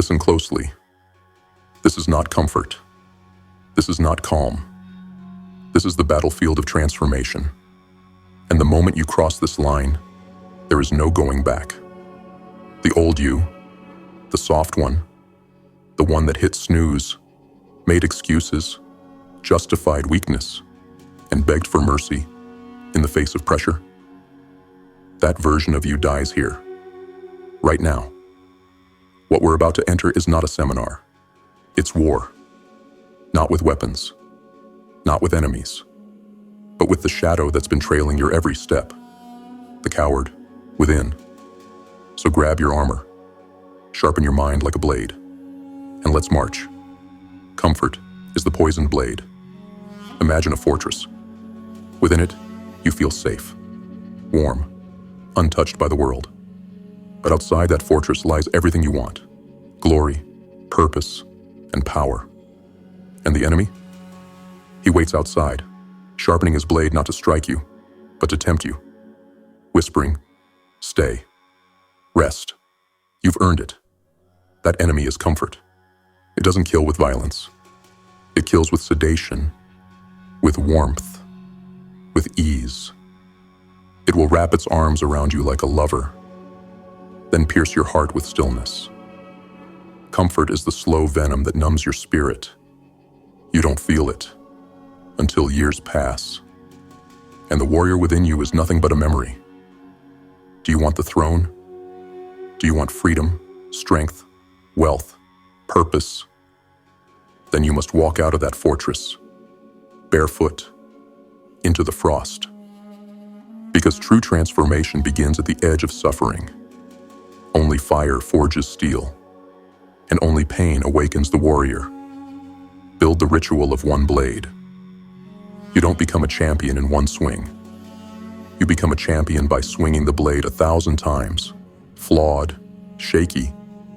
Listen closely. This is not comfort. This is not calm. This is the battlefield of transformation. And the moment you cross this line, there is no going back. The old you, the soft one, the one that hit snooze, made excuses, justified weakness, and begged for mercy in the face of pressure. That version of you dies here, right now. What we're about to enter is not a seminar. It's war. Not with weapons, not with enemies, but with the shadow that's been trailing your every step, the coward within. So grab your armor, sharpen your mind like a blade, and let's march. Comfort is the poisoned blade. Imagine a fortress. Within it, you feel safe, warm, untouched by the world. But outside that fortress lies everything you want: glory, purpose, and power. And the enemy? He waits outside, sharpening his blade not to strike you, but to tempt you, whispering, "Stay. Rest. You've earned it." That enemy is comfort. It doesn't kill with violence. It kills with sedation, with warmth, with ease. It will wrap its arms around you like a lover, then pierce your heart with stillness. Comfort is the slow venom that numbs your spirit. You don't feel it until years pass, and the warrior within you is nothing but a memory. Do you want the throne? Do you want freedom, strength, wealth, purpose? Then you must walk out of that fortress, barefoot, into the frost. Because true transformation begins at the edge of suffering. Only fire forges steel, and only pain awakens the warrior. Build the ritual of one blade. You don't become a champion in one swing. You become a champion by swinging the blade 1,000 times, flawed, shaky,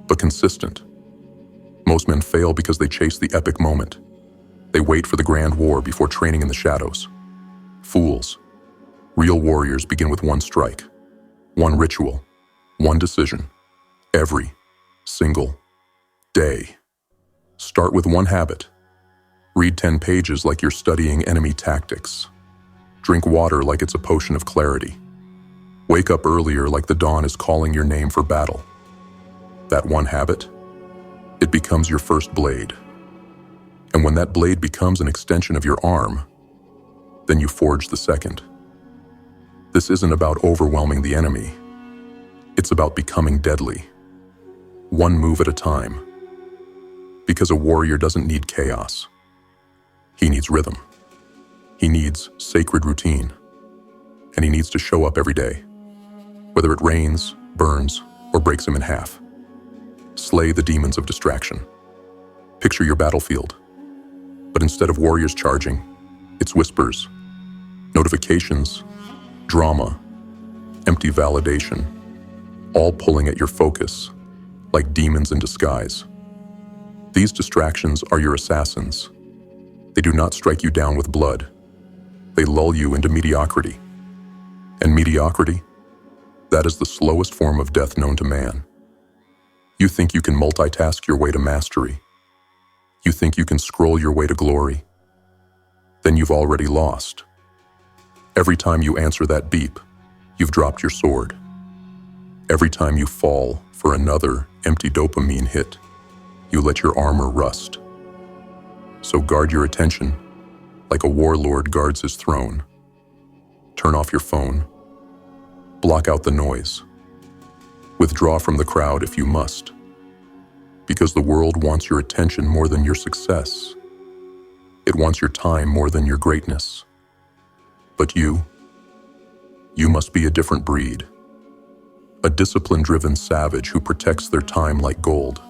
but consistent. Most men fail because they chase the epic moment. They wait for the grand war before training in the shadows. Fools. Real warriors begin with one strike, one ritual, one decision, every single day. Start with one habit. Read 10 pages like you're studying enemy tactics. Drink water like it's a potion of clarity. Wake up earlier like the dawn is calling your name for battle. That one habit, it becomes your first blade. And when that blade becomes an extension of your arm, then you forge the second. This isn't about overwhelming the enemy. It's about becoming deadly, one move at a time. Because a warrior doesn't need chaos. He needs rhythm. He needs sacred routine. And he needs to show up every day, whether it rains, burns, or breaks him in half. Slay the demons of distraction. Picture your battlefield. But instead of warriors charging, it's whispers, notifications, drama, empty validation, all pulling at your focus like demons in disguise. These distractions are your assassins. They do not strike you down with blood. They lull you into mediocrity. And mediocrity, that is the slowest form of death known to man. You think you can multitask your way to mastery. You think you can scroll your way to glory. Then you've already lost. Every time you answer that beep, you've dropped your sword. Every time you fall for another empty dopamine hit, you let your armor rust. So guard your attention like a warlord guards his throne. Turn off your phone. Block out the noise. Withdraw from the crowd if you must. Because the world wants your attention more than your success. It wants your time more than your greatness. But you must be a different breed. A discipline-driven savage who protects their time like gold.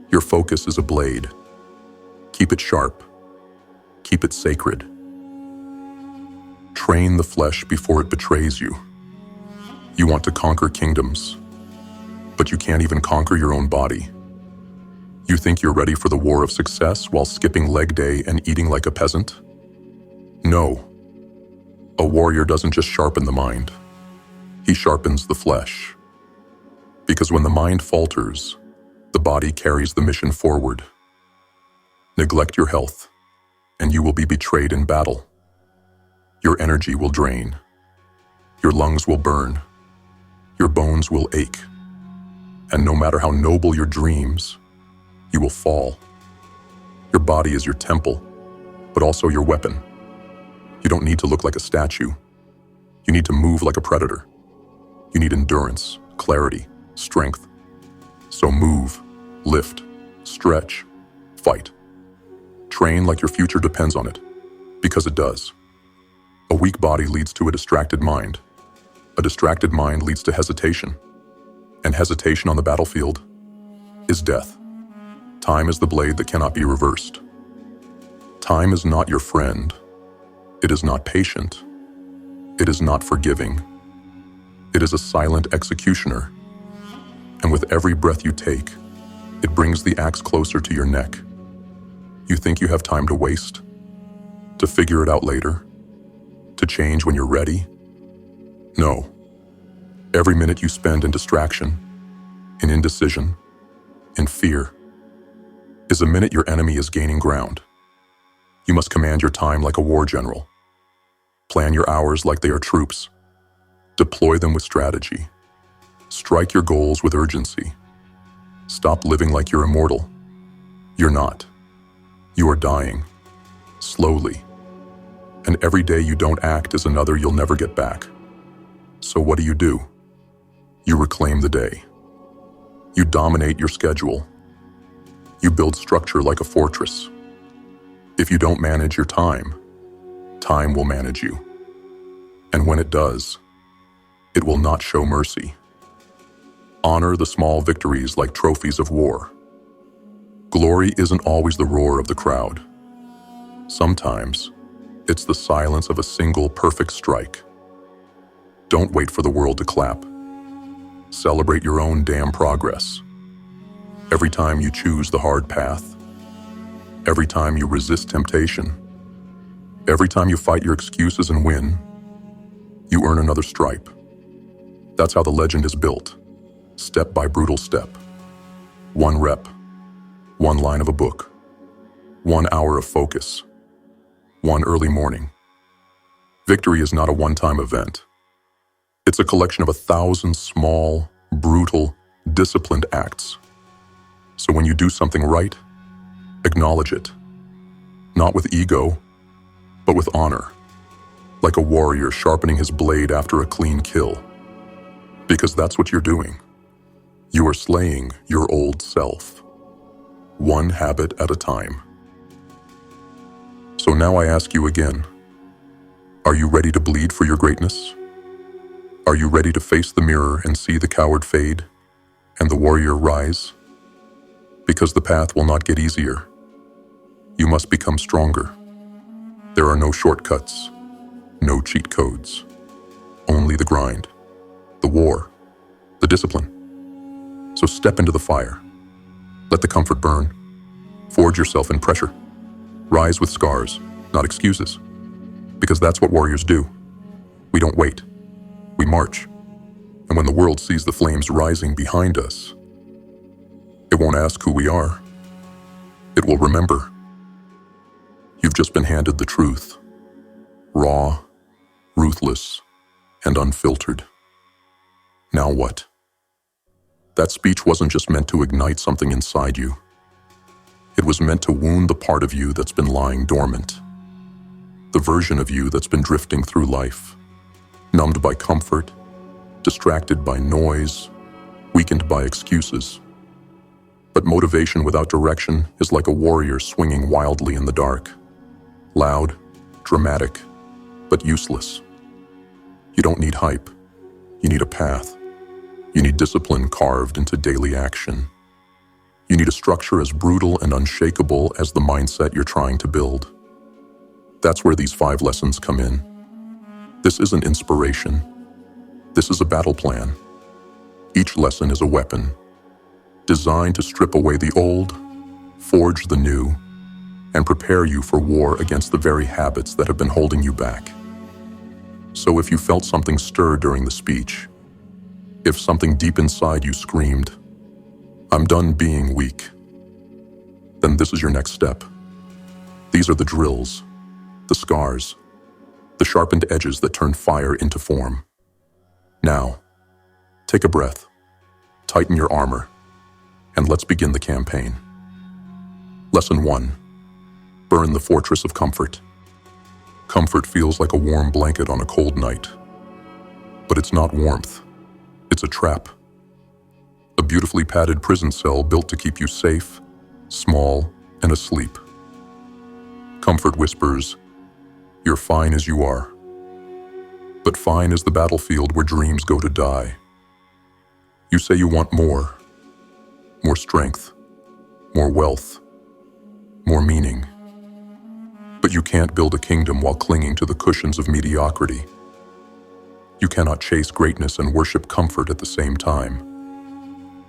Your focus is a blade. Keep it sharp. Keep it sacred. Train the flesh before it betrays you. You want to conquer kingdoms, but you can't even conquer your own body. You think you're ready for the war of success while skipping leg day and eating like a peasant? No. A warrior doesn't just sharpen the mind. He sharpens the flesh. Because when the mind falters, The body carries the mission forward. Neglect your health, and you will be betrayed in battle. Your energy will drain. Your lungs will burn. Your bones will ache. And no matter how noble your dreams, you will fall. Your body is your temple, but also your weapon. You don't need to look like a statue. You need to move like a predator. You need endurance, clarity, strength. So move, lift, stretch, fight. Train like your future depends on it, because it does. A weak body leads to a distracted mind. A distracted mind leads to hesitation. And hesitation on the battlefield is death. Time is the blade that cannot be reversed. Time is not your friend. It is not patient. It is not forgiving. It is a silent executioner. And with every breath you take, it brings the axe closer to your neck. You think you have time to waste, to figure it out later, to change when you're ready? No. Every minute you spend in distraction, in indecision, in fear, is a minute your enemy is gaining ground. You must command your time like a war general. Plan your hours like they are troops. Deploy them with strategy. Strike your goals with urgency. Stop living like you're immortal. You're not. You are dying, slowly. And every day you don't act is another you'll never get back. So what do? You reclaim the day. You dominate your schedule. You build structure like a fortress. If you don't manage your time, time will manage you. And when it does, it will not show mercy. Honor the small victories like trophies of war. Glory isn't always the roar of the crowd. Sometimes, it's the silence of a single perfect strike. Don't wait for the world to clap. Celebrate your own damn progress. Every time you choose the hard path, every time you resist temptation, every time you fight your excuses and win, you earn another stripe. That's how the legend is built, step by brutal step. One rep, one line of a book, 1 hour of focus, one early morning. Victory is not a one-time event. It's a collection of 1,000 small, brutal, disciplined acts. So when you do something right, acknowledge it. Not with ego, but with honor. Like a warrior sharpening his blade after a clean kill. Because that's what you're doing. You are slaying your old self. One habit at a time. So now I ask you again, are you ready to bleed for your greatness? Are you ready to face the mirror and see the coward fade and the warrior rise? Because the path will not get easier. You must become stronger. There are no shortcuts, no cheat codes, only the grind, the war, the discipline. So step into the fire. Let the comfort burn. Forge yourself in pressure. Rise with scars, not excuses. Because that's what warriors do. We don't wait. We march. And when the world sees the flames rising behind us, it won't ask who we are. It will remember. You've just been handed the truth. Raw, ruthless, and unfiltered. Now what? That speech wasn't just meant to ignite something inside you. It was meant to wound the part of you that's been lying dormant. The version of you that's been drifting through life, numbed by comfort, distracted by noise, weakened by excuses. But motivation without direction is like a warrior swinging wildly in the dark. Loud, dramatic, but useless. You don't need hype. You need a path. You need discipline carved into daily action. You need a structure as brutal and unshakable as the mindset you're trying to build. That's where these 5 lessons come in. This isn't inspiration. This is a battle plan. Each lesson is a weapon, designed to strip away the old, forge the new, and prepare you for war against the very habits that have been holding you back. So if you felt something stir during the speech, if something deep inside you screamed, I'm done being weak. Then this is your next step. These are the drills, the scars, the sharpened edges that turn fire into form. Now, take a breath, tighten your armor, and let's begin the campaign. Lesson 1. Burn the fortress of comfort. Comfort feels like a warm blanket on a cold night. But it's not warmth. It's a trap. A beautifully padded prison cell built to keep you safe, small, and asleep. Comfort whispers, "You're fine as you are." But fine is the battlefield where dreams go to die. You say you want more strength, more wealth, more meaning. But you can't build a kingdom while clinging to the cushions of mediocrity. You cannot chase greatness and worship comfort at the same time.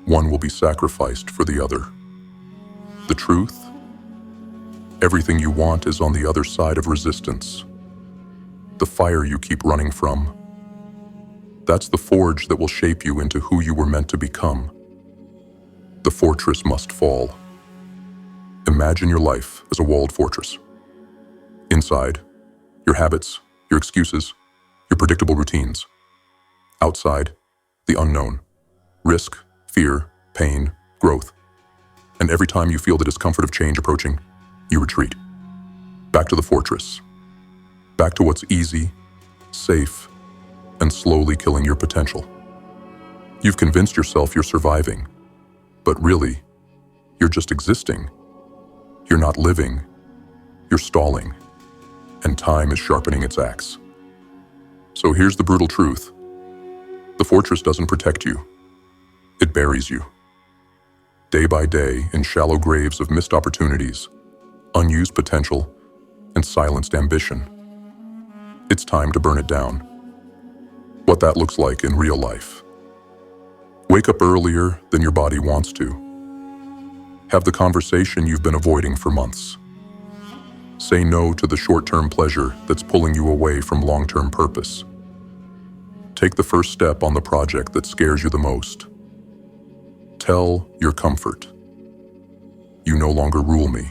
One will be sacrificed for the other. The truth? Everything you want is on the other side of resistance. The fire you keep running from. That's the forge that will shape you into who you were meant to become. The fortress must fall. Imagine your life as a walled fortress. Inside, your habits, your excuses, your predictable routines. Outside, the unknown. Risk, fear, pain, growth. And every time you feel the discomfort of change approaching, you retreat. Back to the fortress. Back to what's easy, safe, and slowly killing your potential. You've convinced yourself you're surviving, but really, you're just existing. You're not living, you're stalling, and time is sharpening its axe. So here's the brutal truth. The fortress doesn't protect you. It buries you. Day by day, in shallow graves of missed opportunities, unused potential, and silenced ambition. It's time to burn it down. What that looks like in real life. Wake up earlier than your body wants to. Have the conversation you've been avoiding for months. Say no to the short-term pleasure that's pulling you away from long-term purpose. Take the first step on the project that scares you the most. Tell your comfort, "You no longer rule me,"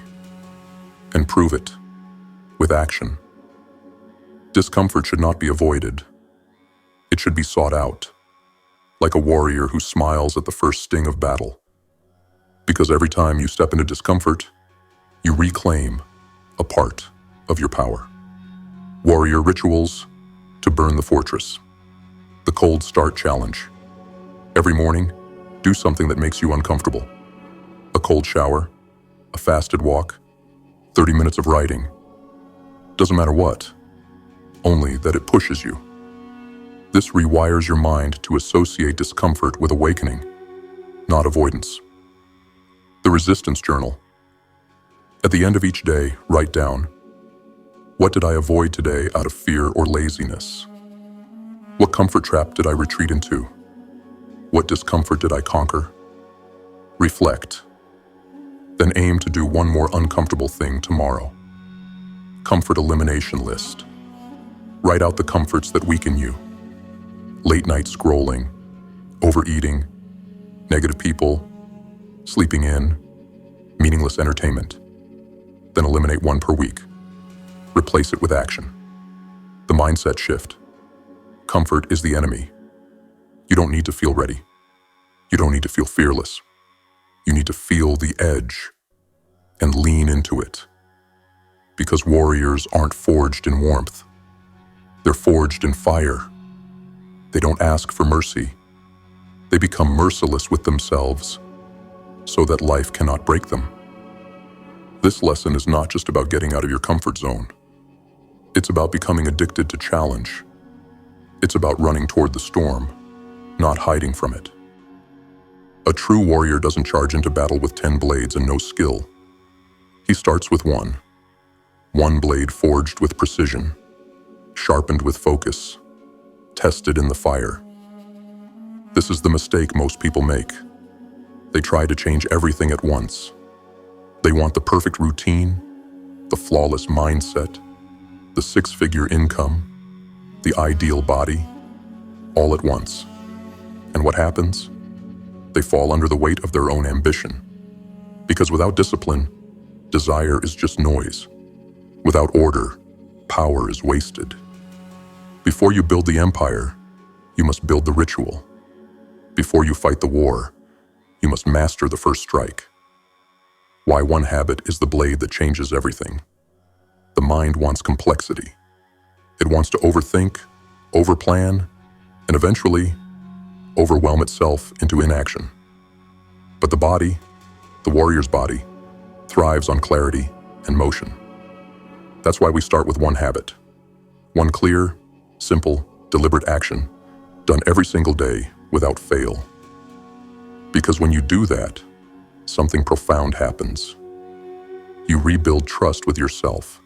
and prove it with action. Discomfort should not be avoided. It should be sought out, like a warrior who smiles at the first sting of battle. Because every time you step into discomfort, you reclaim a part of your power. Warrior rituals to burn the fortress. The cold start challenge. Every morning, do something that makes you uncomfortable. A cold shower, a fasted walk, 30 minutes of writing. Doesn't matter what, only that it pushes you. This rewires your mind to associate discomfort with awakening, not avoidance. The resistance journal. At the end of each day, write down, what did I avoid today out of fear or laziness? What comfort trap did I retreat into? What discomfort did I conquer? Reflect. Then aim to do one more uncomfortable thing tomorrow. Comfort elimination list. Write out the comforts that weaken you. Late night scrolling, overeating, negative people, sleeping in, meaningless entertainment. Then eliminate one per week. Replace it with action. The mindset shift. Comfort is the enemy. You don't need to feel ready. You don't need to feel fearless. You need to feel the edge and lean into it. Because warriors aren't forged in warmth. They're forged in fire. They don't ask for mercy. They become merciless with themselves so that life cannot break them. This lesson is not just about getting out of your comfort zone. It's about becoming addicted to challenge. It's about running toward the storm, not hiding from it. A true warrior doesn't charge into battle with 10 blades and no skill. He starts with one. One blade forged with precision, sharpened with focus, tested in the fire. This is the mistake most people make. They try to change everything at once. They want the perfect routine, the flawless mindset, the six-figure income, the ideal body, all at once. And what happens? They fall under the weight of their own ambition. Because without discipline, desire is just noise. Without order, power is wasted. Before you build the empire, you must build the ritual. Before you fight the war, you must master the first strike. Why one habit is the blade that changes everything. The mind wants complexity. It wants to overthink, overplan, and eventually overwhelm itself into inaction. But the body, the warrior's body, thrives on clarity and motion. That's why we start with one habit. One clear, simple, deliberate action, done every single day without fail. Because when you do that, something profound happens. You rebuild trust with yourself.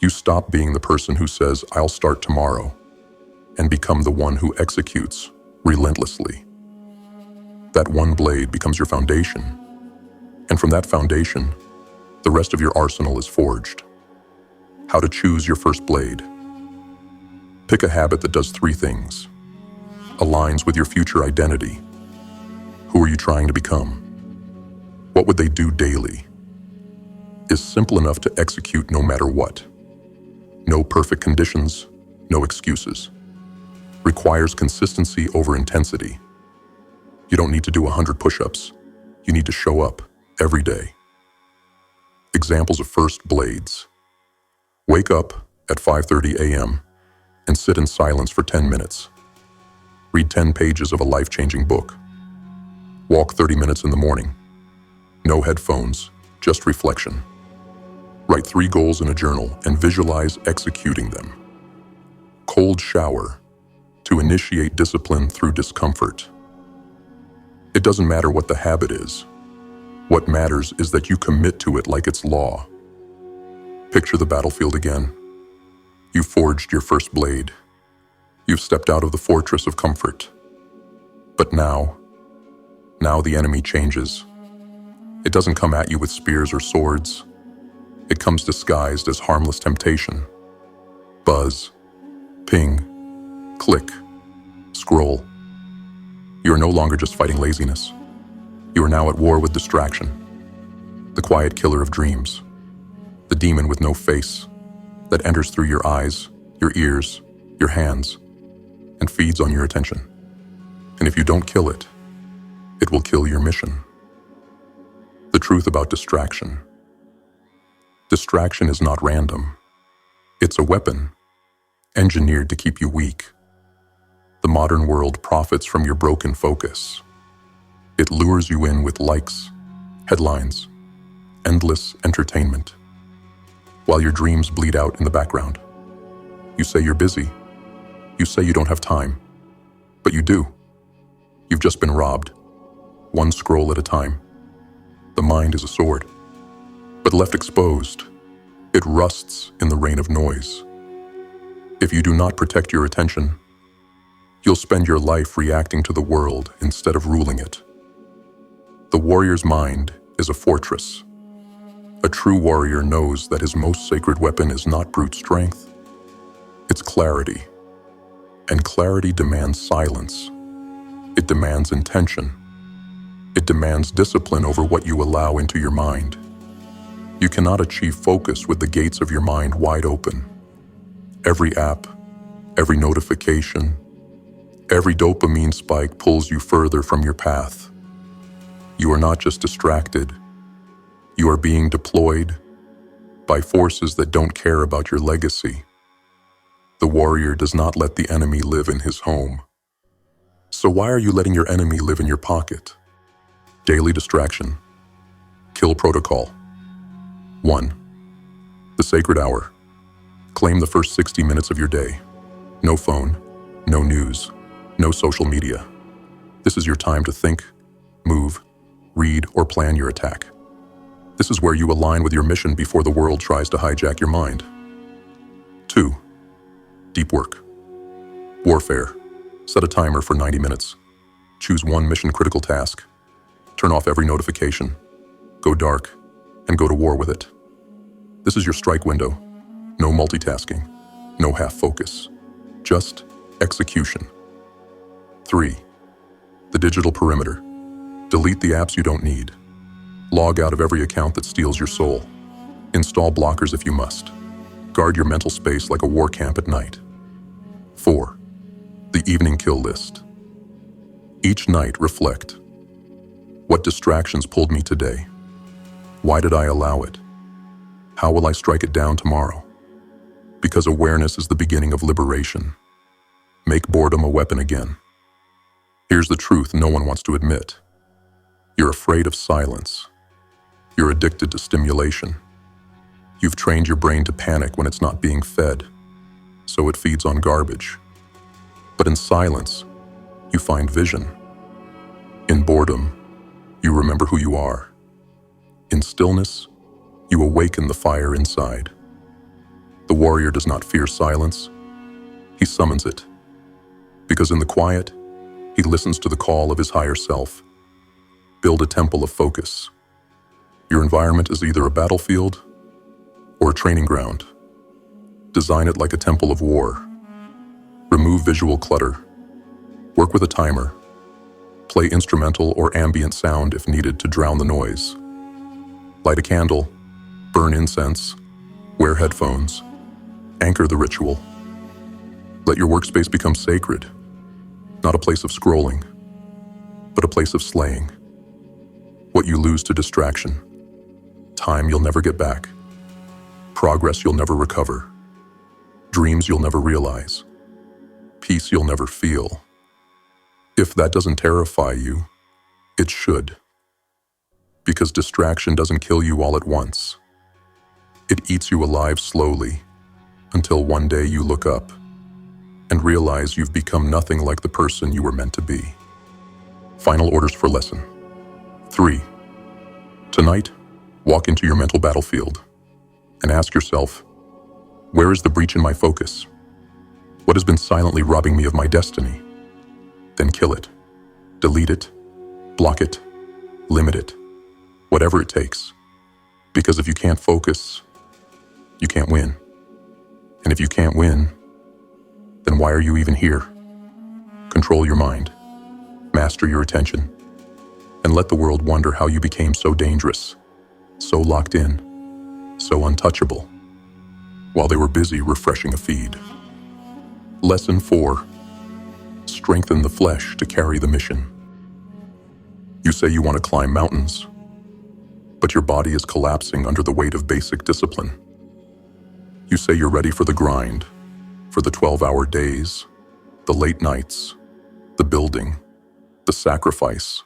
You stop being the person who says, "I'll start tomorrow," and become the one who executes relentlessly. That one blade becomes your foundation. And from that foundation, the rest of your arsenal is forged. How to choose your first blade. Pick a habit that does three things. Aligns with your future identity. Who are you trying to become? What would they do daily? Is simple enough to execute no matter what. No perfect conditions, no excuses. Requires consistency over intensity. You don't need to do 100 push-ups. You need to show up every day. Examples of first blades. Wake up at 5:30 a.m. and sit in silence for 10 minutes. Read 10 pages of a life-changing book. Walk 30 minutes in the morning. No headphones, just reflection. Write 3 goals in a journal and visualize executing them. Cold shower to initiate discipline through discomfort. It doesn't matter what the habit is. What matters is that you commit to it like it's law. Picture the battlefield again. You forged your first blade. You've stepped out of the fortress of comfort. But now the enemy changes. It doesn't come at you with spears or swords. It comes disguised as harmless temptation. Buzz, ping, click, scroll. You are no longer just fighting laziness. You are now at war with distraction. The quiet killer of dreams. The demon with no face that enters through your eyes, your ears, your hands, and feeds on your attention. And if you don't kill it, it will kill your mission. The truth about distraction. Distraction is not random. It's a weapon, engineered to keep you weak. The modern world profits from your broken focus. It lures you in with likes, headlines, endless entertainment, while your dreams bleed out in the background. You say you're busy. You say you don't have time. But you do. You've just been robbed. One scroll at a time. The mind is a sword. But left exposed, it rusts in the rain of noise. If you do not protect your attention, you'll spend your life reacting to the world instead of ruling it. The warrior's mind is a fortress. A true warrior knows that his most sacred weapon is not brute strength. It's clarity. And clarity demands silence. It demands intention. It demands discipline over what you allow into your mind. You cannot achieve focus with the gates of your mind wide open. Every app, every notification, every dopamine spike pulls you further from your path. You are not just distracted. You are being deployed by forces that don't care about your legacy. The warrior does not let the enemy live in his home. So why are you letting your enemy live in your pocket? Daily distraction. Kill protocol. 1. The sacred hour. Claim the first 60 minutes of your day. No phone, no news, no social media. This is your time to think, move, read, or plan your attack. This is where you align with your mission before the world tries to hijack your mind. 2. Deep work. Warfare. Set a timer for 90 minutes. Choose one mission-critical task. Turn off every notification. Go dark, and go to war with it. This is your strike window. No multitasking. No half focus. Just execution. 3. The digital perimeter. Delete the apps you don't need. Log out of every account that steals your soul. Install blockers if you must. Guard your mental space like a war camp at night. 4. The evening kill list. Each night reflect. What distractions pulled me today? Why did I allow it? How will I strike it down tomorrow? Because awareness is the beginning of liberation. Make boredom a weapon again. Here's the truth no one wants to admit. You're afraid of silence. You're addicted to stimulation. You've trained your brain to panic when it's not being fed, so it feeds on garbage. But in silence, you find vision. In boredom, you remember who you are. In stillness, you awaken the fire inside. The warrior does not fear silence. He summons it. Because in the quiet, he listens to the call of his higher self. Build a temple of focus. Your environment is either a battlefield or a training ground. Design it like a temple of war. Remove visual clutter. Work with a timer. Play instrumental or ambient sound if needed to drown the noise. Light a candle. Burn incense. Wear headphones. Anchor the ritual. Let your workspace become sacred, not a place of scrolling, but a place of slaying. What you lose to distraction, time you'll never get back, progress you'll never recover, dreams you'll never realize, peace you'll never feel. If that doesn't terrify you, it should. Because distraction doesn't kill you all at once. It eats you alive slowly, until one day you look up and realize you've become nothing like the person you were meant to be. Final orders for lesson 3. Tonight, walk into your mental battlefield and ask yourself, where is the breach in my focus? What has been silently robbing me of my destiny? Then kill it, delete it, block it, limit it, whatever it takes. Because if you can't focus, you can't win. And if you can't win, then why are you even here? Control your mind, master your attention, and let the world wonder how you became so dangerous, so locked in, so untouchable, while they were busy refreshing a feed. Lesson 4. Strengthen the flesh to carry the mission. You say you want to climb mountains, but your body is collapsing under the weight of basic discipline. You say you're ready for the grind, for the 12-hour days, the late nights, the building, the sacrifice.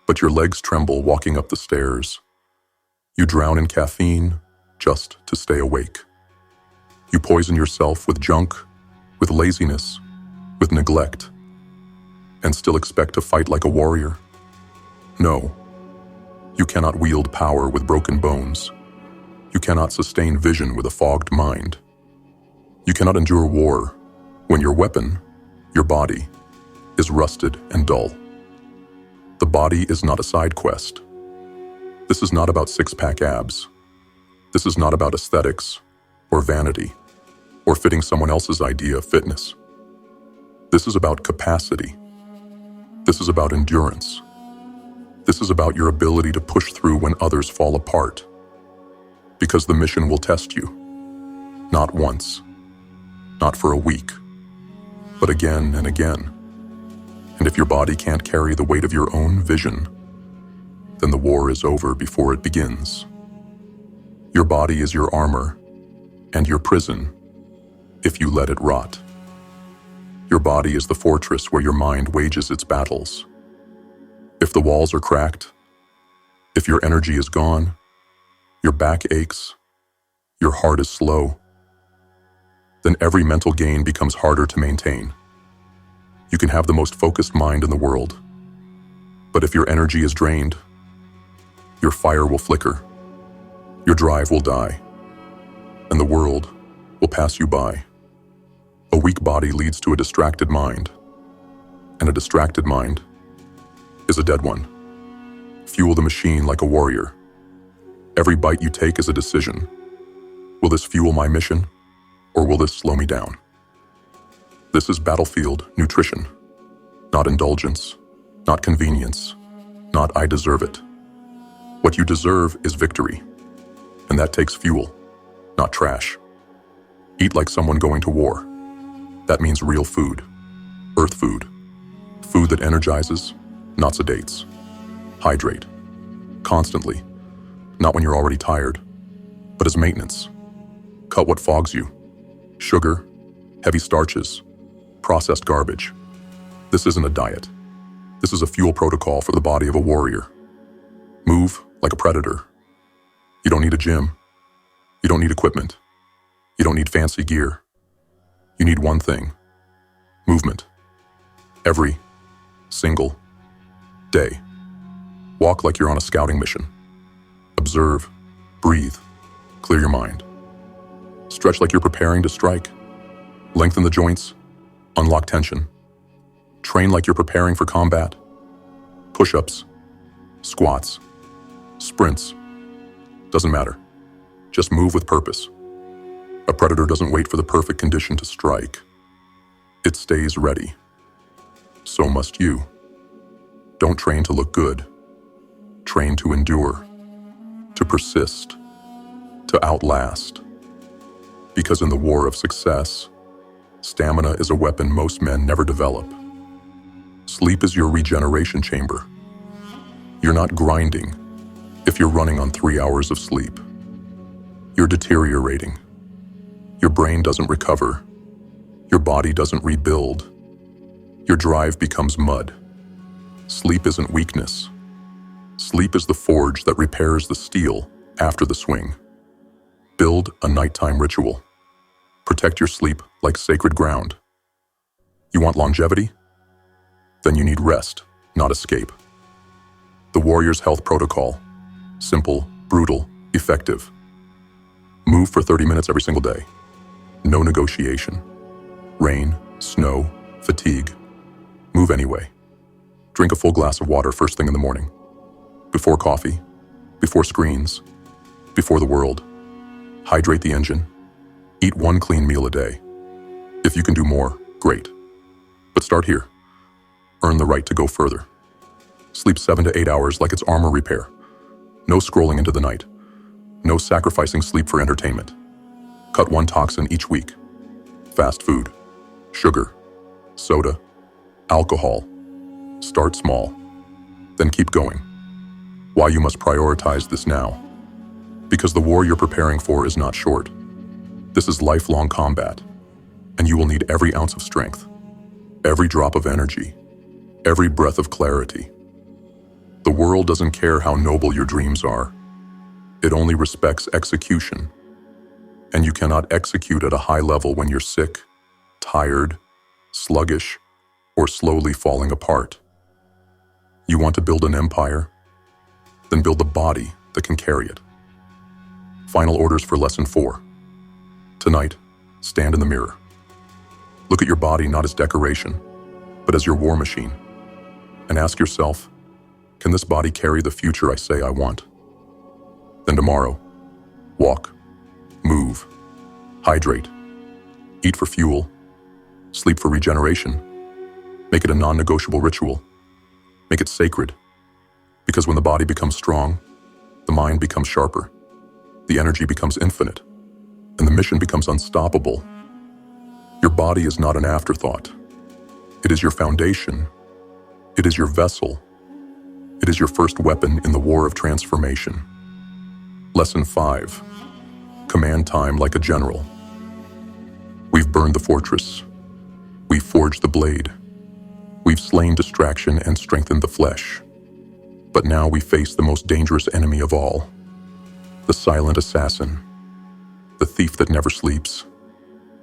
But your legs tremble walking up the stairs. You drown in caffeine just to stay awake. You poison yourself with junk, with laziness, with neglect, and still expect to fight like a warrior? No, you cannot wield power with broken bones. You cannot sustain vision with a fogged mind. You cannot endure war when your weapon, your body, is rusted and dull. The body is not a side quest. This is not about six-pack abs. This is not about aesthetics or vanity or fitting someone else's idea of fitness. This is about capacity. This is about endurance. This is about your ability to push through when others fall apart. Because the mission will test you. Not once, not for a week, but again and again. And if your body can't carry the weight of your own vision, then the war is over before it begins. Your body is your armor and your prison if you let it rot. Your body is the fortress where your mind wages its battles. If the walls are cracked, if your energy is gone, your back aches, your heart is slow, then every mental gain becomes harder to maintain. You can have the most focused mind in the world, but if your energy is drained, your fire will flicker, your drive will die, and the world will pass you by. A weak body leads to a distracted mind, and a distracted mind is a dead one. Fuel the machine like a warrior. Every bite you take is a decision. Will this fuel my mission, or will this slow me down? This is battlefield nutrition, not indulgence. not convenience, not I deserve it. What you deserve is victory, and that takes fuel, not trash. Eat like someone going to war. That means real food, earth food, food that energizes, not sedates. Hydrate, constantly, not when you're already tired, but as maintenance. Cut what fogs you: sugar, heavy starches, processed garbage. This isn't a diet. This is a fuel protocol for the body of a warrior. Move like a predator. You don't need a gym. You don't need equipment. You don't need fancy gear. You need one thing: movement. Every single day. Walk like you're on a scouting mission. Observe, breathe, clear your mind. Stretch like you're preparing to strike. Lengthen the joints, unlock tension. Train like you're preparing for combat. Push-ups, squats, sprints. Doesn't matter. Just move with purpose. A predator doesn't wait for the perfect condition to strike. It stays ready. So must you. Don't train to look good. Train to endure, to persist, to outlast. Because in the war of success, stamina is a weapon most men never develop. Sleep is your regeneration chamber. You're not grinding if you're running on 3 hours of sleep. You're deteriorating. Your brain doesn't recover. Your body doesn't rebuild. Your drive becomes mud. Sleep isn't weakness. Sleep is the forge that repairs the steel after the swing. Build a nighttime ritual. Protect your sleep like sacred ground. You want longevity? Then you need rest, not escape. The warrior's health protocol. Simple, brutal, effective. Move for 30 minutes every single day. No negotiation. Rain, snow, fatigue. Move anyway. Drink a full glass of water first thing in the morning. Before coffee, before screens, before the world. Hydrate the engine. Eat one clean meal a day. If you can do more, great. But start here. Earn the right to go further. Sleep 7 to 8 hours like it's armor repair. No scrolling into the night. No sacrificing sleep for entertainment. Cut one toxin each week. Fast food, sugar, soda, alcohol. Start small, then keep going. Why you must prioritize this now? Because the war you're preparing for is not short. This is lifelong combat, and you will need every ounce of strength, every drop of energy, every breath of clarity. The world doesn't care how noble your dreams are. It only respects execution. And you cannot execute at a high level when you're sick, tired, sluggish, or slowly falling apart. You want to build an empire? Then build the body that can carry it. Final orders for Lesson 4. Tonight, stand in the mirror. Look at your body not as decoration, but as your war machine. And ask yourself, can this body carry the future I say I want? Then tomorrow, walk, move, hydrate, eat for fuel, sleep for regeneration. Make it a non-negotiable ritual. Make it sacred. Because when the body becomes strong, the mind becomes sharper, the energy becomes infinite, and the mission becomes unstoppable. Your body is not an afterthought. It is your foundation. It is your vessel. It is your first weapon in the war of transformation. Lesson 5. Command time like a general. We've burned the fortress. We've forged the blade. We've slain distraction and strengthened the flesh. But now we face the most dangerous enemy of all, the silent assassin, the thief that never sleeps,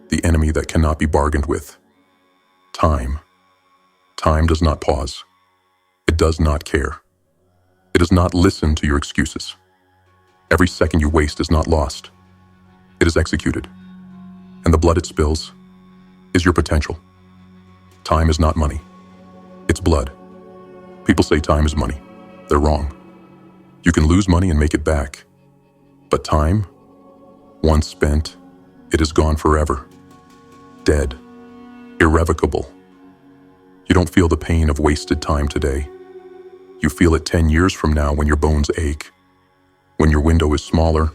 the enemy that cannot be bargained with. Time. Time does not pause. It does not care. It does not listen to your excuses. Every second you waste is not lost. It is executed. And the blood it spills is your potential. Time is not money. It's blood. People say time is money. They're wrong. You can lose money and make it back. But time, once spent, it is gone forever. Dead. Irrevocable. You don't feel the pain of wasted time today. You feel it 10 years from now when your bones ache, when your window is smaller,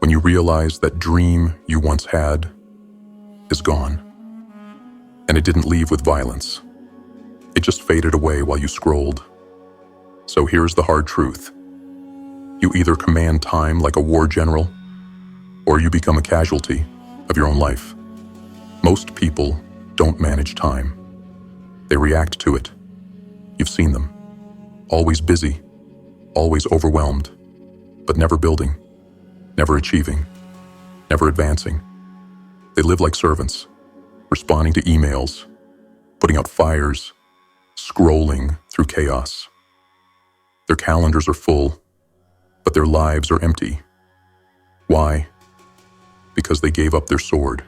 when you realize that dream you once had is gone. And it didn't leave with violence. It just faded away while you scrolled. So here's the hard truth. You either command time like a war general, or you become a casualty of your own life. Most people don't manage time. They react to it. You've seen them. Always busy, always overwhelmed, but never building, never achieving, never advancing. They live like servants, responding to emails, putting out fires, scrolling through chaos. Their calendars are full, but their lives are empty. Why? Because they gave up their sword.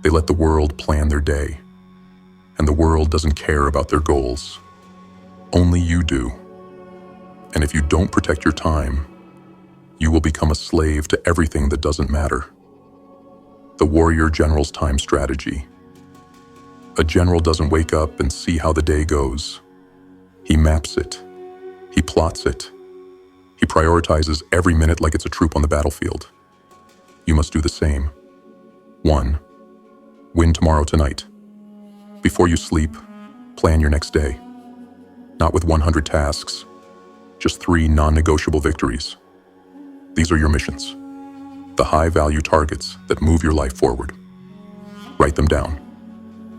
They let the world plan their day, and the world doesn't care about their goals. Only you do. And if you don't protect your time, you will become a slave to everything that doesn't matter. The warrior general's time strategy. A general doesn't wake up and see how the day goes. He maps it. He plots it. He prioritizes every minute like it's a troop on the battlefield. You must do the same. 1. Win tomorrow tonight. Before you sleep, plan your next day. Not with 100 tasks, just 3 non-negotiable victories. These are your missions, the high-value targets that move your life forward. Write them down.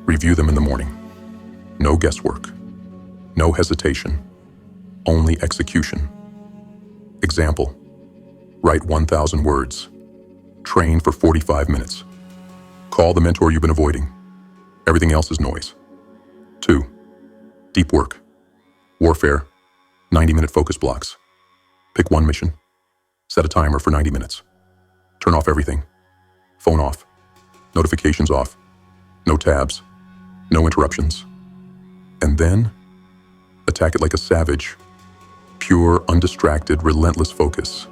Review them in the morning. No guesswork. No hesitation. Only execution. Example: write 1,000 words. Train for 45 minutes. Call the mentor you've been avoiding. Everything else is noise. 2. Deep work. Warfare. 90-minute focus blocks. Pick one mission. Set a timer for 90 minutes. Turn off everything. Phone off. Notifications off. No tabs. No interruptions. And then, attack it like a savage. Pure, undistracted, relentless focus.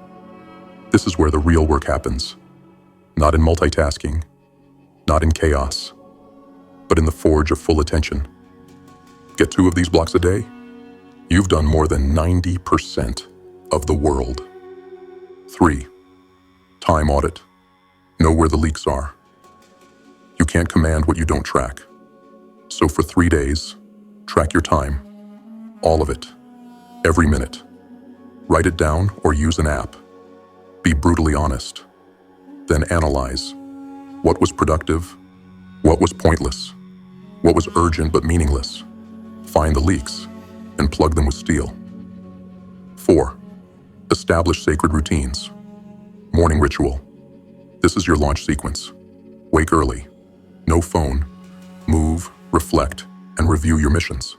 This is where the real work happens. Not in multitasking. Not in chaos. But in the forge of full attention. Get 2 of these blocks a day. You've done more than 90% of the world. 3. Time audit. Know where the leaks are. You can't command what you don't track. So for 3 days, track your time. All of it. Every minute. Write it down or use an app. Be brutally honest. Then analyze. What was productive? What was pointless? What was urgent but meaningless? Find the leaks and plug them with steel. 4. Establish sacred routines. Morning ritual. This is your launch sequence. Wake early. No phone. Move, reflect, and review your missions.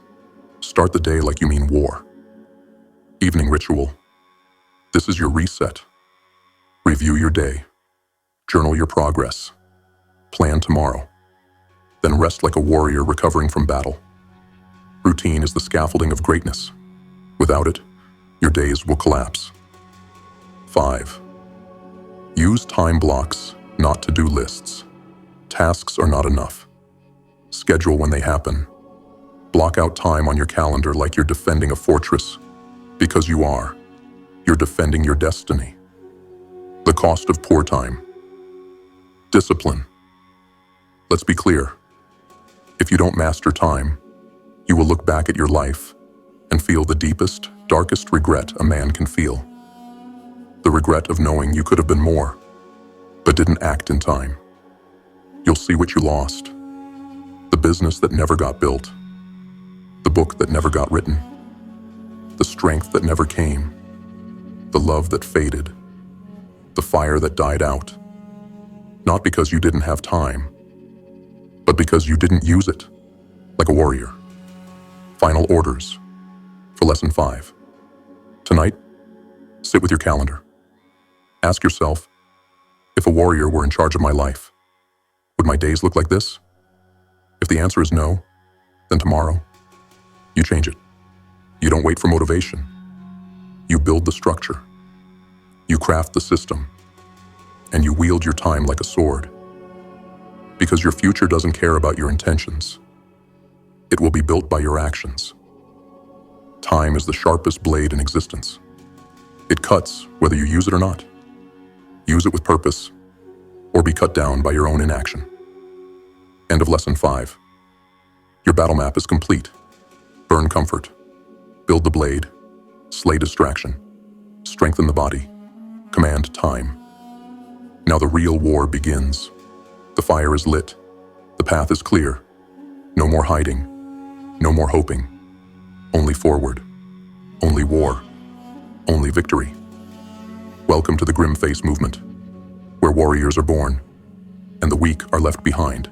Start the day like you mean war. Evening ritual. This is your reset. Review your day. Journal your progress. Plan tomorrow. Then rest like a warrior recovering from battle. Routine is the scaffolding of greatness. Without it, your days will collapse. 5. Use time blocks, not to-do lists. Tasks are not enough. Schedule when they happen. Block out time on your calendar like you're defending a fortress. Because you are. You're defending your destiny. The cost of poor time. Discipline. Let's be clear. If you don't master time, you will look back at your life and feel the deepest, darkest regret a man can feel. The regret of knowing you could have been more, but didn't act in time. You'll see what you lost. The business that never got built. The book that never got written. The strength that never came. The love that faded. The fire that died out. Not because you didn't have time, but because you didn't use it, like a warrior. Final orders for lesson 5. Tonight, sit with your calendar. Ask yourself, if a warrior were in charge of my life, would my days look like this? If the answer is no, then tomorrow, you change it. You don't wait for motivation. You build the structure. You craft the system. And you wield your time like a sword. Because your future doesn't care about your intentions. It will be built by your actions. Time is the sharpest blade in existence. It cuts whether you use it or not. Use it with purpose, or be cut down by your own inaction. End of Lesson 5. Your battle map is complete. Burn comfort. Build the blade. Slay distraction. Strengthen the body. Command time. Now the real war begins. The fire is lit. The path is clear. No more hiding. No more hoping. Only forward. Only war. Only victory. Welcome to the GrimFace movement, where warriors are born and the weak are left behind.